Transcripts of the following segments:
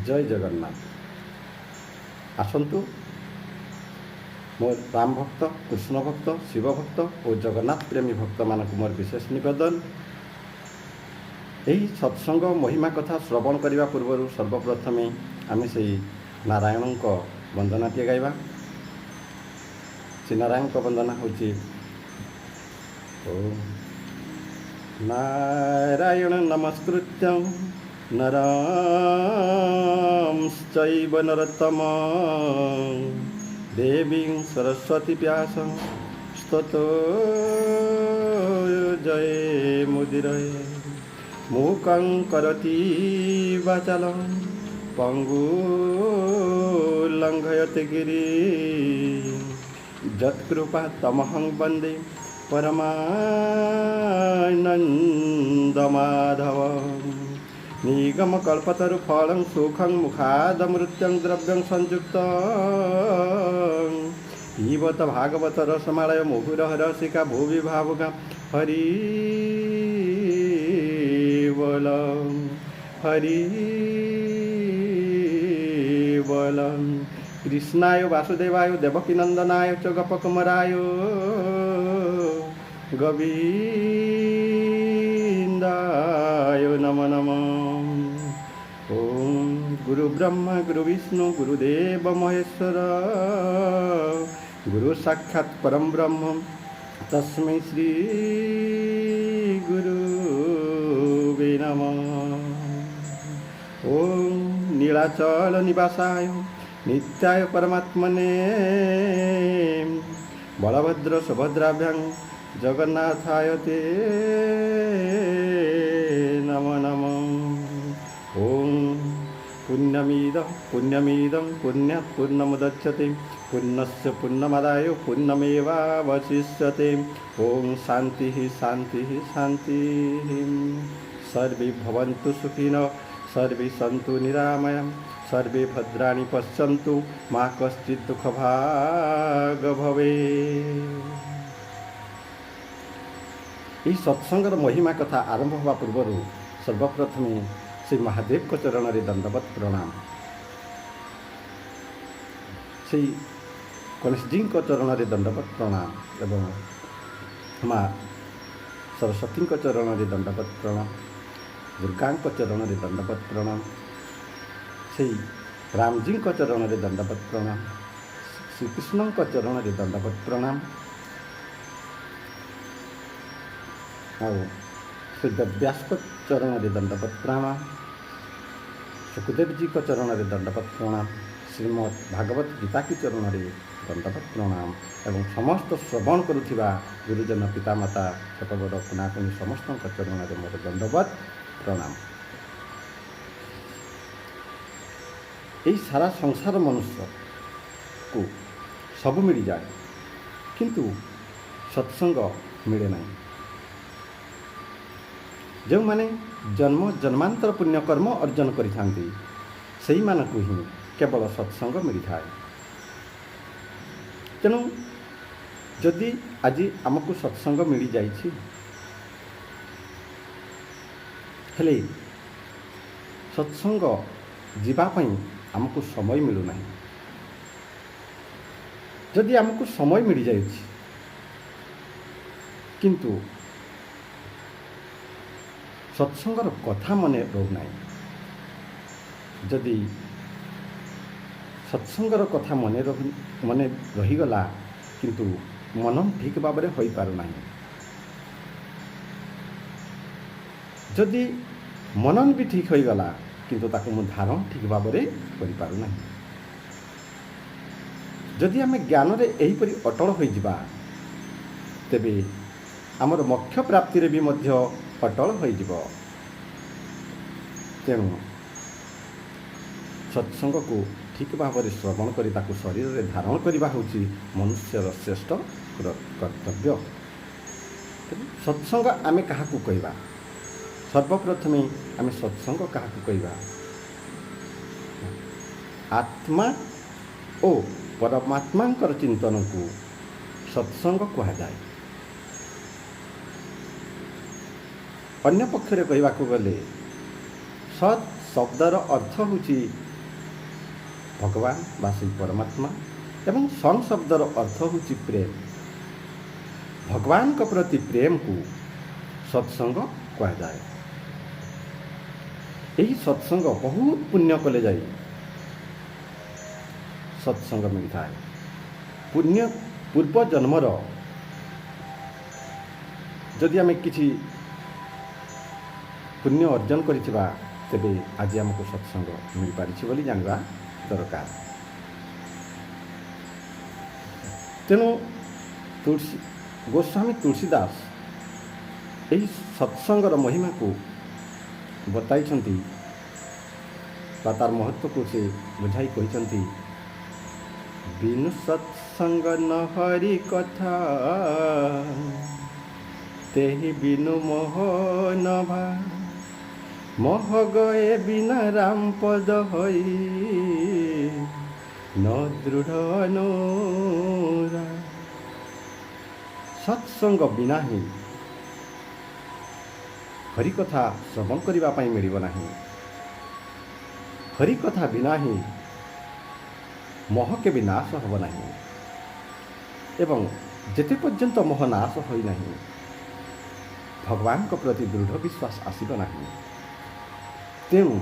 जय जगन्नाथ। आसतु मोर राम भक्त, कृष्ण भक्त, शिव भक्त और जगन्नाथ प्रेमी भक्त मानक मोर विशेष निवेदन। यही सत्संग महिमा कथा श्रवण करने पूर्व सर्वप्रथम आम से नारायण को वंदनाटे गाइबा। श्री नारायण को वंदना हूँ ओम नारायण नमस्कृत्यं नरंश्चैव नरोत्तमं देवीं सरस्वती व्यासं स्ततो जयमुदीरये। मूकं करोति वाचालं पंगुं लङ्घयते गिरिं यत्कृपा तमहं वन्दे परमानन्दमाधवं। निगमकल्पतरुफलं सुखं मुखादमृत्यं द्रव्यं संयुक्तं पिबत भागवत रसमालय मुहुरः रसिका भुवि भावुका हरि बोलं हरि बोलं। कृष्णाय वासुदेवाय देवकीनंदनाय च गोपकुमाराय गोविंदाय नमो नमः। ओम गुरु ब्रह्मा गुरु विष्णु गुरुदेव महेश्वर गुरु साक्षात् परम ब्रह्म तस्मै श्री गुरुवे नमः। ओम नीलाचल निवासाय नित्याय परमात्मने बलभद्र सुभद्राभ्यां जगन्नाथाय ते नमो नमः। ओम पुण्यमिदं पुण्यात् पुण्यमुदच्यते पुण्यस्य पुण्यमादाय पुण्यमेवावशिष्यते। ओम शान्तिः शान्तिः शान्तिः। सर्वे भवन्तु सुखिनः सर्वे सन्तु निरामयाः सर्वे भद्राणि पश्यन्तु मा कश्चित् दुःखभाग् भवेत्। यह सत्संगर महिमा कथा आरंभ होगा पूर्व सर्वप्रथम श्री महादेव को चरण रे दंडवत प्रणाम। श्री गणेश जी को चरण रे दंडवत प्रणाम एवं माँ सरस्वती को चरण रे दंडवत प्रणाम। दुर्गा को चरण रे दंडवत प्रणाम। श्री राम जी को चरण रे दंडवत प्रणाम। श्री कृष्ण को चरण रे दंडवत प्रणाम। श्री व्यास को चरण रे दंडवत प्रणाम। सुखदेव जी को चरण रे दंडवत प्रणाम। श्रीमद् भागवत गीता की चरण रे दंडवत प्रणाम एवं समस्त श्रवण करुथिबा गुरुजन पितामाता छोट बड़ कुनाकुनी समस्त चरण रे मोर दंडवत प्रणाम। यही सारा संसार मनुष्य को सब मिल जाए किंतु सत्संग मिले ना। जो माने जन्म जन्मांतर पुण्यकर्म अर्जन करिथांती सेही मानकु ही केवल सत्संग मिलता है। तेणु जदि आज आमको सत्संग मिल जाइछि हेले सत्संग जीवाई आमको समय मिलूना। जदि आमको समय मिल जाए किंतु सत्संगर कथा मन रोना। जदि सत्संगर कथा मन रहीगला किंतु मनन ठीक भाव में हो पारना। जदि मनन भी ठीक हो गला किंतु ताको मु धारण ठीक भाव में कर पारना। जदि आम ज्ञान रे एहीपरि अटल हो जिबा तेबे आमर मोक्ष प्राप्ति रे भी मध्य अटल हो जिवो। तेणु सत्संग को ठीक भाव में श्रवण कर शरीर में धारण करने हूँ मनुष्यर श्रेष्ठ कर्तव्य। सत्संग आम क्या कहवा सर्वप्रथम आम सत्संग क्या कहवा आत्मा और परमात्मा चिंतन को सत्संग कह जाए। अन्य पक्षरे कहवाक गले सत् शब्दर अर्थ हूँ भगवान बा से परमात्मा एवं संग शब्दर अर्थ होची प्रेम। भगवान को प्रति प्रेम को सत्संग कह जाए। यही सत्संग बहुत पुण्य कले जाई सत्संग मिलता है। पुण्य पूर्व जन्मर जदि आम किसी पुण्य अर्जन करिथिबा तेबे आज आमको सत्संग मिल पारिछि बोली जानवा दरकार। तेणु गोस्वामी तुलसीदास यही सत्संगर महिमा को बताई तार महत्व को से बुझाई कहते बिनु सत्संग न हरि कथा तेहि बिनु मोह न भा मोह गए बिना राम पद हई न दृढ़ अनुरा। सत्संग बिना ही हरि कथा श्रवण करिबा पई मिलिब नाही। हरि कथा बिना ही मोह के विनाश हब नाही एवं जेते पर्यंत मोह नाश होई नाही भगवान को प्रति दृढ़ विश्वास आसिब नाही। तेणु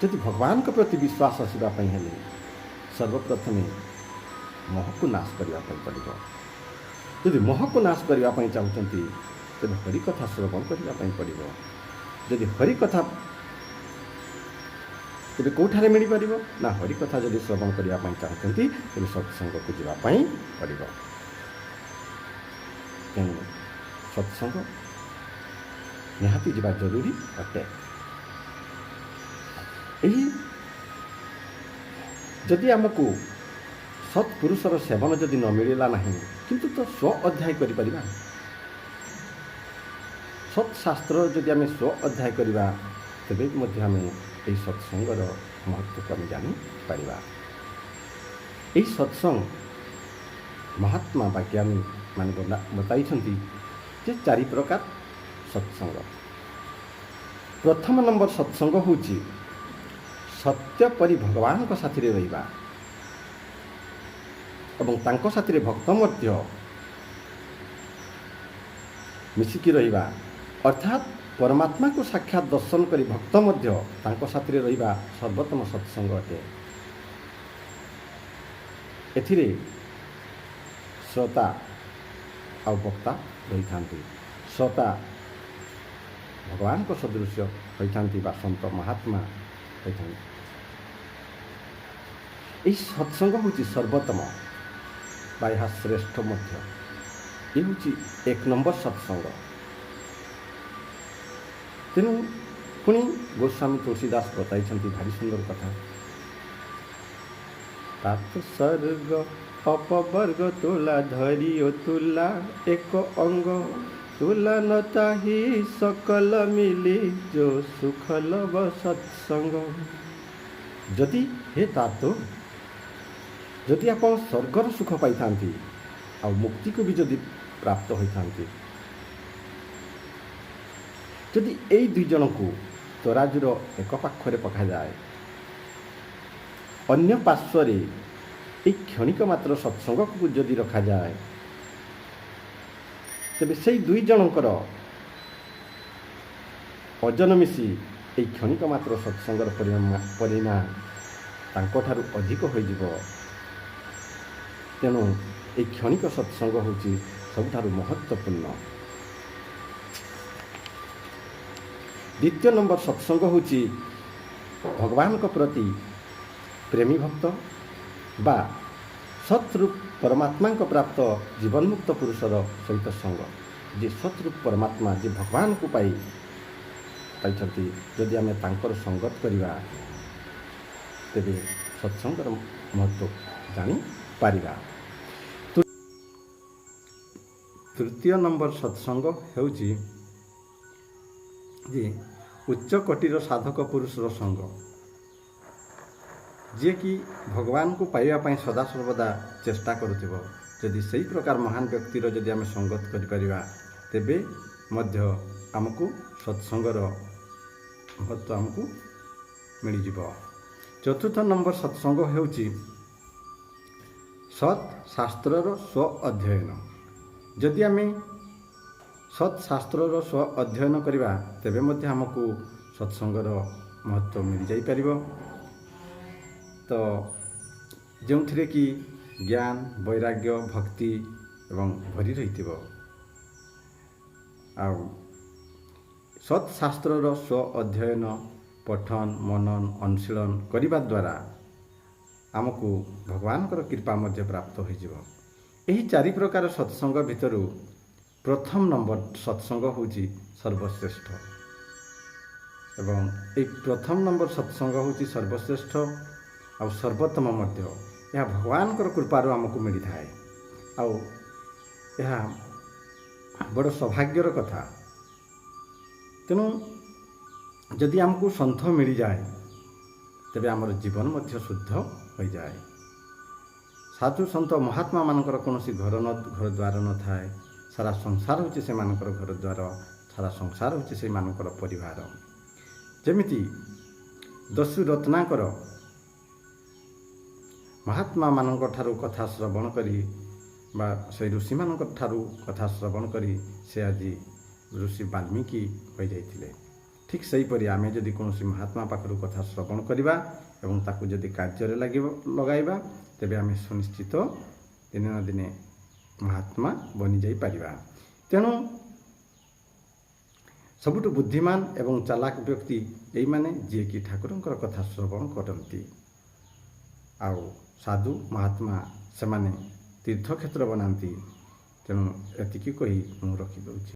यदि भगवान को प्रति विश्वास आसिबा पई हेले सर्वप्रथम मोह को नाश करिबा पई पड़िबो। यदि मोह को नाश करिबा पई चाहुचंती तेबे हरि कथा श्रवण करिबा पई पड़िबो। यदि हरि कथा तेबे कोठारे मिल पारिबो ना हरि कथा जदि श्रवण करिबा पई चाहुचंती तेबे सत्संग को जिबा पई पड़िबो। तेणु सत्संग निहाती जिबा जरूरी अटे। यही जदि आमको सत्पुरुषर सेवन जदि न मिलला नहीं किंतु तो स्व अध्याय करि परिबा। सत्शास्त्र जदि आम स्व अध्याय करिबा तेबे मध्य आम यही सत्संगर महत्व को आम जानी परिबा। यही सत्संग महात्मा बा ज्ञानी माने बताई जे 4 प्रकार सत्संग। प्रथम नंबर सत्संग होची सत्य परि भगवान को साथी रे रहिबा एवं तांको साथी रे भक्त मध्य मिसिकी रहिबा अर्थात परमात्मा को साक्षात दर्शन करी भक्त मध्य तांको साथी रे रहिबा सर्वोत्तम सत्संग अटे। एथिरे श्रोता और वक्ता रही थांती। श्रोता भगवान को सदृश होइथांती बा संत महात्मा होइथांती। यही सत्संग होची सर्वोत्तम बा यह श्रेष्ठ मध्य। ये होची 1 नंबर सत्संग। तेणु पुणी गोस्वामी तुलसीदास बताई भारी सुंदर कथा। तात सर्ग अपवर्ग तुला धरियो तुला एक अंग तुला नता ही सकल मिली जो सुखल व सत्संग। जदि हे तातो जदि आप स्वर्गर सुख पाई थांती आ मुक्ति को भी जदि प्राप्त होई थांती जदि एई 2 जन को तराजुर एक पाखरे पका जाए अन्य पार्श्वरे एक क्षणिक मात्र सत्संग को जदि रखा जाए तेबे से 2 जनकर ओजन मिसी एक क्षणिक मात्र सत्संगर परिमाण तांको ठारू अधिक हो जिवो। तेणु एक क्षणिक सत्संग होची सबुठारू महत्वपूर्ण। द्वितीय नंबर सत्संग होची भगवान को प्रति प्रेमी भक्त बा सतरूप परमात्मा को प्राप्त जीवन मुक्त पुरुषर सहित संग। जे सतरूप परमात्मा जे भगवान को पाई जदि आम तांकर संगत करिबा तेबे सत्संगर महत्व जानी पारिबा। तृतीय नंबर सत्संग हेउची जे उच्च कोटिर साधक पुरुषर संग जे कि भगवान को पाइबा पई सदा सर्वदा चेष्टा करुथिबो। यदि सही प्रकार महान व्यक्तिर जदि आम संगत करि परिबा तेबे मध्य आमको सत्संगर महत्व आमको मिल जिवो। ଚତୁର୍ଥ ନମ୍ବର ସତ୍ସଙ୍ଗ ହେଉଛି ସତ୍ ଶାସ୍ତ୍ରର ସ୍ୱ ଅଧ୍ୟୟନ। ଯଦି ଆମେ ସତ୍ ଶାସ୍ତ୍ରର ସ୍ୱ ଅଧ୍ୟୟନ କରିବା ତେବେ ମଧ୍ୟ ଆମକୁ ସତ୍ସଙ୍ଗର ମହତ୍ତ୍ୱ ମିଳିଯାଇପାରିବ। ତ ଯେଉଁଥିରେ କି ଜ୍ଞାନ, ବୈରାଗ୍ୟ, ଭକ୍ତି ଏବଂ ଭରି ରହିଥିବ। ଆଉ ସତ୍ ଶାସ୍ତ୍ରର ସ୍ୱ ଅଧ୍ୟୟନ, ପଠନ, ମନନ, ଅନୁଶୀଳନ କରିବା ଦ୍ୱାରା ଆମକୁ ଭଗବାନଙ୍କର କୃପା ମଧ୍ୟ ପ୍ରାପ୍ତ ହୋଇଯିବ। ଏହି 4 ପ୍ରକାର ସତ୍ସଙ୍ଗ ଭିତରୁ ପ୍ରଥମ ନମ୍ବର ସତ୍ସଙ୍ଗ ହେଉଛି ସର୍ବଶ୍ରେଷ୍ଠ। ଏବଂ ଏହି ପ୍ରଥମ ନମ୍ବର ସତ୍ସଙ୍ଗ ହେଉଛି ସର୍ବଶ୍ରେଷ୍ଠ ଆଉ ସର୍ବୋତ୍ତମ ମଧ୍ୟ। ଏହା ଭଗବାନଙ୍କର କୃପାରୁ ଆମକୁ ମିଳିଥାଏ। ଆଉ ଏହା ବଡ଼ ସୌଭାଗ୍ୟର କଥା। ତେଣୁ ଯଦି ଆମକୁ ସନ୍ଥ ମିଳିଯାଏ ତେବେ ଆମର ଜୀବନ ମଧ୍ୟ ଶୁଦ୍ଧ ହୋଇଯାଏ। ସାଧୁ ସନ୍ଥ ମହାତ୍ମାମାନଙ୍କର କୌଣସି ଘର ଦ୍ୱାର ନଥାଏ। ସାରା ସଂସାର ହେଉଛି ସେମାନଙ୍କର ଘର ଦ୍ୱାର, ସାରା ସଂସାର ହେଉଛି ସେମାନଙ୍କର ପରିବାର। ଯେମିତି ଦସ୍ୟୁ ରତ୍ନାକର ମହାତ୍ମାମାନଙ୍କ ଠାରୁ କଥା ଶ୍ରବଣ କରି ବା ସେହି ଋଷିମାନଙ୍କ ଠାରୁ କଥା ଶ୍ରବଣ କରି ସେ ଆଜି ଋଷି ବାଲ୍ମୀକି ହୋଇଯାଇଥିଲେ। ଠିକ୍ ସେହିପରି ଆମେ ଯଦି କୌଣସି ମହାତ୍ମା ପାଖରୁ କଥା ଶ୍ରବଣ କରିବା ଏବଂ ତାକୁ ଯଦି କାର୍ଯ୍ୟରେ ଲଗାଇବା ତେବେ ଆମେ ସୁନିଶ୍ଚିତ ଦିନେ ନା ଦିନେ ମହାତ୍ମା ବନିଯାଇପାରିବା। ତେଣୁ ସବୁଠୁ ବୁଦ୍ଧିମାନ ଏବଂ ଚାଲାକ ବ୍ୟକ୍ତି ଏଇମାନେ ଯିଏକି ଠାକୁରଙ୍କର କଥା ଶ୍ରବଣ କରନ୍ତି। ଆଉ ସାଧୁ ମହାତ୍ମା ସେମାନେ ତୀର୍ଥକ୍ଷେତ୍ର ବନାନ୍ତି। ତେଣୁ ଏତିକି କହି ମୁଁ ରଖିଦେଉଛି।